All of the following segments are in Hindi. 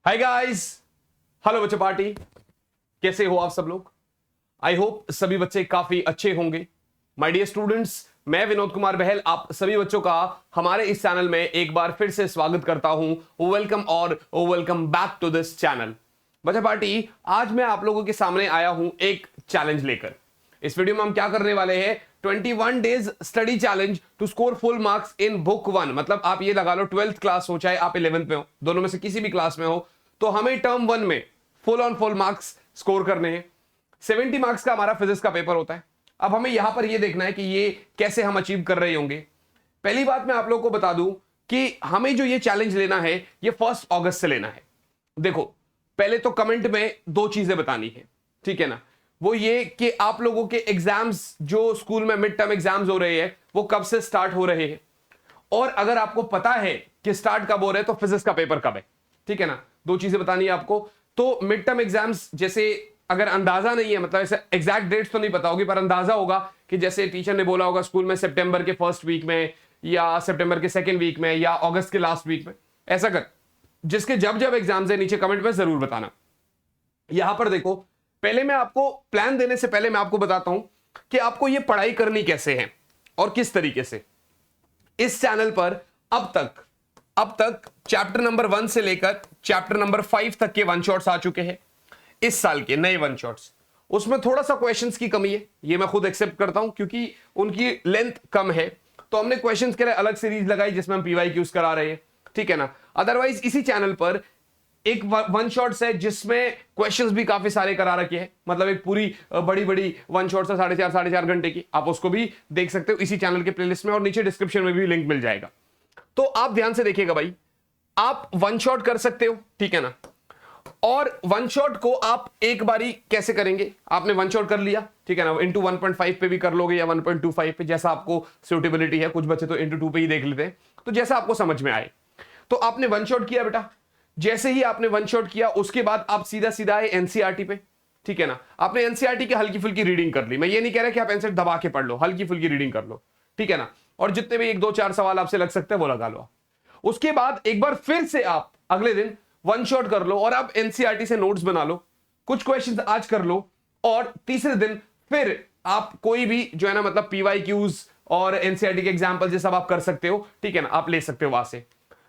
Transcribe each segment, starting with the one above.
हाय गाइस, हेलो बच्चे पार्टी। कैसे हो आप सब लोग? आई होप सभी बच्चे काफी अच्छे होंगे। माय डियर स्टूडेंट्स, मैं विनोद कुमार बहल आप सभी बच्चों का हमारे इस चैनल में एक बार फिर से स्वागत करता हूं। वेलकम और welcome back to this channel. बच्चा पार्टी, आज मैं आप लोगों के सामने आया हूं एक चैलेंज लेकर। इस वीडियो में हम क्या करने वाले हैं? 21 days study challenge to score full marks in book 1। मतलब आप ये लगा लो 12th क्लास हो चाहे आप 11th में हो, दोनों में से किसी भी क्लास में हो, तो हमें टर्म 1 में full on full marks score करने हैं। 70 मार्क्स का हमारा फिजिक्स का पेपर होता है। अब हमें यहां पर ये देखना है कि ये कैसे हम अचीव कर रहे होंगे। पहली बात मैं आप लोगों को बता दूं कि हमें जो ये चैलेंज लेना है ये 1 अगस्त से लेना है। देखो, पहले तो कमेंट में दो चीजें बतानी है, ठीक है ना? वो ये कि आप लोगों के एग्जाम्स जो स्कूल में मिड टर्म एग्जाम्स हो रहे हैं वो कब से स्टार्ट हो रहे हैं, और अगर आपको पता है कि स्टार्ट कब हो रहे हैं तो फिजिक्स का पेपर कब है, ठीक है ना? दो चीजें बतानी है आपको। तो मिड टर्म एग्जाम्स जैसे अगर अंदाजा नहीं है, मतलब ऐसे एग्जैक्ट डेट्स तो नहीं पता होगी, पर अंदाजा होगा कि जैसे टीचर ने बोला होगा स्कूल में सितंबर के फर्स्ट वीक में या सितंबर के सेकेंड वीक में या अगस्त के लास्ट वीक में, ऐसा कर जिसके जब जब एग्जाम्स है नीचे कमेंट में जरूर बताना। यहां पर देखो, पहले मैं आपको प्लान देने से पहले मैं आपको बताता हूं कि आपको यह पढ़ाई करनी कैसे है और किस तरीके से। इस चैनल पर अब तक चैप्टर नंबर 1 से लेकर चैप्टर नंबर 5 तक के वन शॉट्स आ चुके हैं। इस साल के नए वन शॉट्स, उसमें थोड़ा सा क्वेश्चंस की कमी है, ये मैं खुद एक्सेप्ट करता हूं क्योंकि उनकी लेंथ कम है। तो हमने क्वेश्चंस के लिए अलग सीरीज लगाई जिसमें हम पीवाईक्यूज करा रहे हैं, ठीक है ना? अदरवाइज इसी चैनल पर एक वन शॉट्स है जिसमें क्वेश्चंस भी काफी सारे करा रखे हैं। मतलब एक पूरी बड़ी बड़ी वन शॉट्स है 4.5 घंटे की, आप उसको भी देख सकते हो इसी चैनल के प्लेलिस्ट में, और नीचे डिस्क्रिप्शन में भी लिंक मिल जाएगा। तो आप ध्यान से देखिएगा भाई, आप वन शॉट कर सकते हो, ठीक है ना? और वन शॉट को आप एक बारी कैसे करेंगे? आपने वन शॉट कर लिया, ठीक है ना? इंटू 1.5 पे भी कर लोगे या 1.25 पे, जैसा आपको सूटेबिलिटी है। कुछ बच्चे तो इंटू 2 पे ही देख लेते हैं, तो जैसा आपको समझ में आए। तो आपने वन शॉट किया बेटा, जैसे ही आपने वन शॉट किया उसके बाद आप सीधा सीधा आए एनसीईआरटी पे, ठीक है ना? आपने एनसीईआरटी की हल्की फुल्की रीडिंग कर ली। मैं ये नहीं कह रहा कि आप एनसीईआरटी दबा के पढ़ लो, हल्की फुल्की रीडिंग कर लो, ठीक है ना? और जितने भी 1 2 4 सवाल आपसे लग सकते हैं वो लगा लो। उसके बाद एक बार फिर से आप अगले दिन वन शॉट कर लो और आप एनसीईआरटी से नोट्स बना लो, कुछ क्वेश्चंस आज कर लो, और तीसरे दिन फिर आप कोई भी जो है ना, मतलब पीवाईक्यूज और एनसीईआरटी के एग्जांपल ये सब आप कर सकते हो, ठीक है ना? आप ले सकते हो वहां से।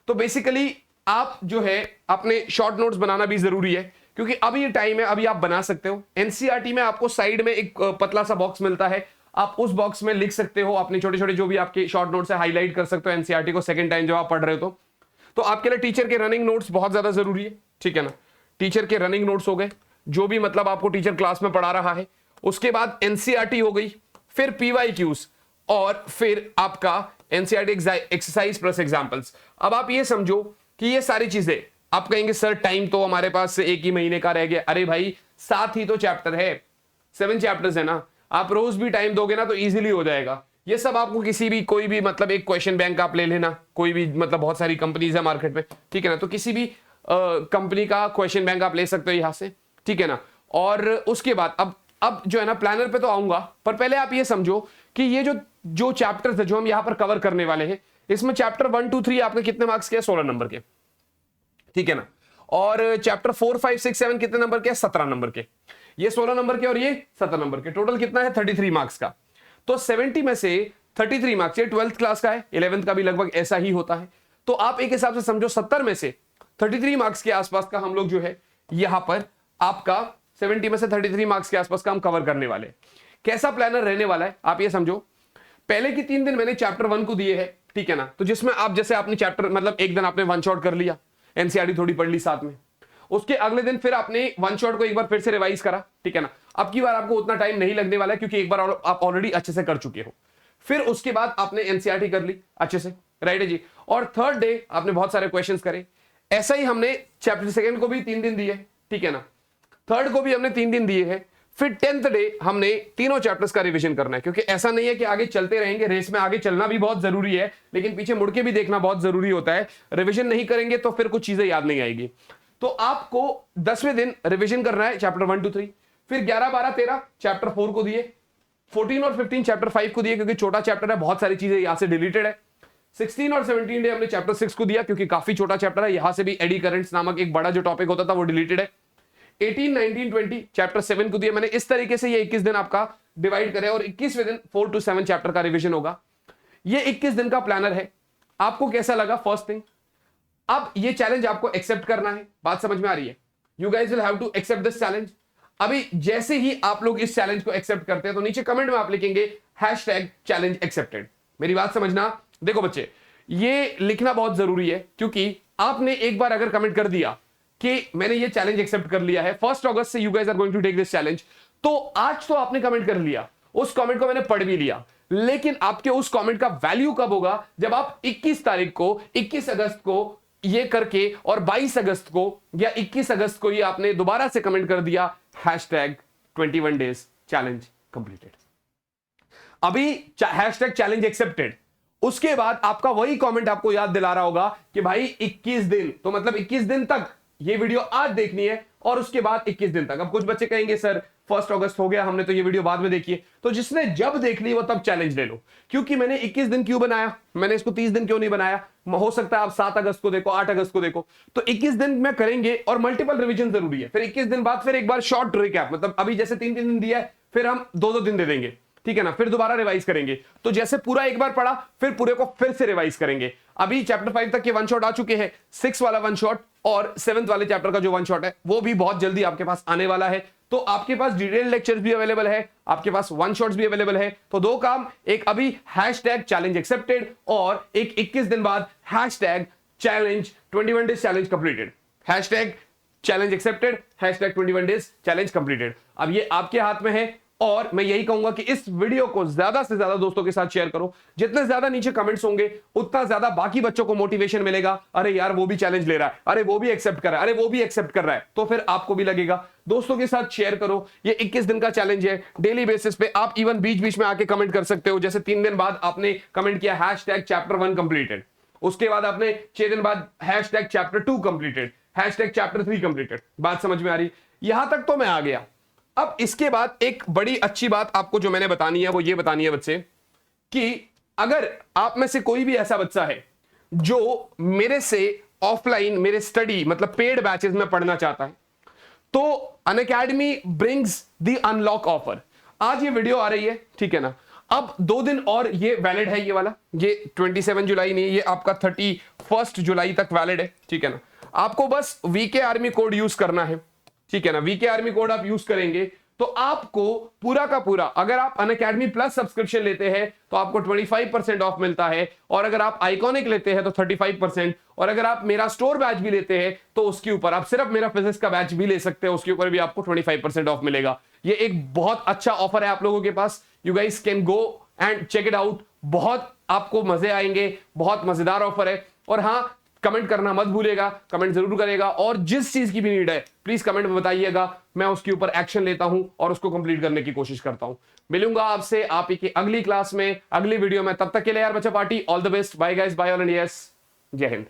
तो बेसिकली आप जो है अपने शॉर्ट नोट्स बनाना भी जरूरी है, क्योंकि अभी ये टाइम है, अभी आप बना सकते हो। एनसीईआरटी में आपको साइड में एक पतला सा बॉक्स मिलता है, आप उस बॉक्स में लिख सकते हो अपने छोटे छोटे जो भी आपके शॉर्ट नोट्स है, हाईलाइट कर सकते हो एनसीईआरटी को सेकंड टाइम जब आप पढ़ रहे हो। तो आपके लिए टीचर के रनिंग नोट्स बहुत ज्यादा जरूरी है, ठीक है ना? टीचर के रनिंग नोट्स हो गए, जो भी मतलब आपको टीचर क्लास में पढ़ा रहा है। उसके बाद एनसीईआरटी हो गई, फिर पीवाईक्यूज, और फिर आपका एनसीईआरटी एक्सरसाइज प्लस एग्जांपल्स। अब आप ये समझो कि ये सारी चीजें, आप कहेंगे सर टाइम तो हमारे पास एक ही महीने का रह गया। अरे भाई 7 ही तो चैप्टर है, 7 चैप्टर्स है ना। आप रोज भी टाइम दोगे ना तो इजीली हो जाएगा। ये सब आपको किसी भी कोई भी मतलब एक क्वेश्चन बैंक आप ले लेना, कोई भी मतलब बहुत सारी कंपनीज है मार्केट में, ठीक है ना? तो किसी भी कंपनी का क्वेश्चन बैंक आप ले सकते हो यहां से, ठीक है ना? और उसके बाद अब जो है ना, प्लानर पे तो आऊंगा, पर पहले आप ये समझो कि ये जो चैप्टर्स है जो हम यहां पर कवर करने वाले हैं, इसमें चैप्टर 1 2 3 आपके कितने मार्क्स के? 16 नंबर के, ठीक है ना? और चैप्टर 4 5 6 7 कितने नंबर के? 17 नंबर के। ये 16 नंबर के और ये 17 नंबर के, टोटल कितना है? 33 मार्क्स का। तो 70 में से 33 मार्क्स, ये 12th क्लास का है, 11th का भी लगभग ऐसा ही होता है। तो आप एक हिसाब से समझो 70 में से 33 मार्क्स के आसपास का हम लोग जो है यहां पर आपका 70 में से 33 मार्क्स के आसपास का हम कवर करने वाले। कैसा प्लानर रहने वाला है आप ये समझो। पहले की 3 दिन मैंने चैप्टर 1 को दिए है, ठीक है ना? तो जिसमें आप जैसे आपने चैप्टर मतलब एक दिन आपने वन शॉट कर लिया, एनसीईआरटी थोड़ी पढ़ ली साथ में, उसके अगले दिन फिर आपने वन शॉट को एक बार फिर से रिवाइज करा, ठीक है ना? अब की बार आपको उतना टाइम नहीं लगने वाला है क्योंकि एक बार आप ऑलरेडी अच्छे से कर चुके हो। फिर उसके बाद आपने एनसीईआरटी कर ली अच्छे से, राइट है जी? और थर्ड डे आपने बहुत सारे क्वेश्चंस करे। ऐसा ही हमने चैप्टर सेकंड को भी 3 दिन दिए, ठीक है ना? थर्ड को भी हमने 3 दिन दिए हैं। फिर 10th डे हमने तीनों चैप्टर्स का रिवीजन करना है, क्योंकि ऐसा नहीं है कि आगे चलते रहेंगे, रेस में आगे चलना भी बहुत जरूरी है, लेकिन पीछे मुड़ के भी देखना बहुत जरूरी होता है। रिवीजन नहीं करेंगे तो फिर कुछ चीजें याद नहीं आएगी। तो आपको 10वें दिन रिवीजन करना है चैप्टर 1 2 3, फिर 11 12 13 चैप्टर 4 को दिए, 14 और 15 चैप्टर 5 को दिए, क्योंकि छोटा चैप्टर है, बहुत सारी चीजें यहां से डिलीटेड है। 16 और 17 डे हमने चैप्टर 6 को दिया क्योंकि काफी छोटा चैप्टर है, यहां से भी एडी करंट्स नामक एक बड़ा जो टॉपिक होता था वो डिलीटेड है। 18, 19, 20 चैप्टर 7 को दिया मैंने। इस तरीके से ये 21 दिन आपका डिवाइड करे और 21वें दिन 4 to 7 चैप्टर का रिवीजन होगा। ये 21 दिन का प्लानर है। आपको कैसा लगा? फर्स्ट थिंग, अब ये चैलेंज आपको एक्सेप्ट करना है। बात समझ में आ रही है? You guys will have to accept this challenge. अभी जैसे ही आप लोग इस चैलेंज को एक्सेप्ट करते हैं तो नीचे कमेंट में आप लिखेंगे #चैलेंज एक्सेप्टेड। मेरी बात समझना। देखो बच्चे, ये लिखना बहुत जरूरी है क्योंकि आपने एक बार अगर कमेंट कर दिया कि मैंने ये चैलेंज एक्सेप्ट कर लिया है, 1 अगस्त से you guys are going to take this challenge, तो आज तो आपने कमेंट कर लिया, उस कमेंट को मैंने पढ़ भी लिया, लेकिन आपके उस कमेंट का वैल्यू कब होगा? जब आप 21 तारीख को, 21 अगस्त को ये करके और 22 अगस्त को या 21 अगस्त को ये आपने दोबारा से कमेंट कर दिया #21 days चैलेंज कंप्लीटेड। अभी #चैलेंज एक्सेप्टेड, उसके बाद आपका वही कमेंट आपको याद दिला रहा होगा कि भाई 21 दिन, तो मतलब 21 दिन तक ये वीडियो आज देखनी है और उसके बाद 21 दिन तक। अब कुछ बच्चे कहेंगे सर 1 अगस्त हो गया, हमने तो ये वीडियो बाद में देखी है। तो जिसने जब देख ली वो तब चैलेंज ले लो। क्योंकि मैंने 21 दिन क्यों बनाया, मैंने इसको 30 दिन क्यों नहीं बनाया? हो सकता है आप 7 अगस्त को देखो, 8 अगस्त को देखो, तो 21 दिन में करेंगे और मल्टीपल रिवीजन जरूरी है। फिर 21 दिन बाद फिर एक बार शॉर्ट रिकैप, मतलब अभी जैसे 3-3 दिन दिया है, फिर हम 2-2 दिन दे देंगे, ठीक है ना? फिर दोबारा रिवाइज करेंगे। तो जैसे पूरा एक बार पढ़ा फिर पूरे को फिर से रिवाइज करेंगे। अभी चैप्टर 5 तक के वन शॉट आ चुके हैं, 6 वाला वन शॉट और 7th वाले चैप्टर का जो वन शॉट है वो भी बहुत जल्दी आपके पास आने वाला है। तो आपके पास डिटेल लेक्चर्स भी अवेलेबल है, आपके पास वन शॉट्स भी अवेलेबल है। तो 2 काम, एक अभी #चैलेंज एक्सेप्टेड और एक 21 दिन बाद #challenge 21 days challenge completed. #Challenge accepted, #21 days challenge completed. अब ये आपके हाथ में है और मैं यही कहूंगा कि इस वीडियो को ज्यादा से ज्यादा दोस्तों के साथ शेयर करो। जितने ज्यादा नीचे कमेंट्स होंगे उतना ज्यादा बाकी बच्चों को मोटिवेशन मिलेगा। अरे यार वो भी चैलेंज ले रहा है, अरे वो भी एक्सेप्ट कर रहा है, अरे वो भी एक्सेप्ट कर रहा है, तो फिर आपको भी लगेगा। दोस्तों के साथ शेयर करो। ये 21 दिन का चैलेंज है, डेली बेसिस पे आप इवन बीच बीच में आके कमेंट कर सकते हो। जैसे 3 दिन बाद आपने कमेंट किया #चैप्टर 1 कंप्लीटेड, उसके बाद आपने 6 दिन बाद #चैप्टर 2 कंप्लीटेड, #चैप्टर 3 कंप्लीटेड। बात समझ में आ रही? यहां तक तो मैं आ गया। अब इसके बाद एक बड़ी अच्छी बात आपको जो मैंने बतानी है वो ये बतानी है बच्चे कि अगर आप में से कोई भी ऐसा बच्चा है जो मेरे से ऑफलाइन, मेरे स्टडी मतलब पेड बैचेस में पढ़ना चाहता है, तो Unacademy brings the unlock offer. आज ये वीडियो आ रही है, ठीक है ना? अब 2 दिन और ये वैलिड है, ये वाला, ये 27 जुलाई नहीं, ये आपका 31 जुलाई तक वैलिड है, ठीक है ना? आपको बस वीके आर्मी कोड यूज करना है, ठीक है ना? वीके आर्मी कोड आप यूज करेंगे तो आपको पूरा का पूरा, अगर आप अनअकैडमी प्लस सब्सक्रिप्शन लेते हैं तो आपको 25% ऑफ मिलता है, और अगर आप आइकॉनिक लेते हैं तो 35%, और अगर आप मेरा स्टोर बैच भी लेते हैं तो उसके ऊपर आप सिर्फ मेरा फिजिक्स का बैच भी ले सकते हैं, उसके ऊपर भी आपको 25% ऑफ मिलेगा। ये एक बहुत अच्छा ऑफर है आप लोगों के पास। You guys can go and check it out. बहुत आपको मजे आएंगे, बहुत मजेदार ऑफर है। और हाँ, कमेंट करना मत भूलिएगा, कमेंट जरूर करेगा, और जिस चीज की भी नीड है प्लीज कमेंट में बताइएगा, मैं उसके ऊपर एक्शन लेता हूं और उसको कंप्लीट करने की कोशिश करता हूं। मिलूंगा आपसे आप ही की अगली क्लास में, अगली वीडियो में। तब तक के लिए यार बच्चा party, all the best, bye guys, bye all and yes, जय हिंद।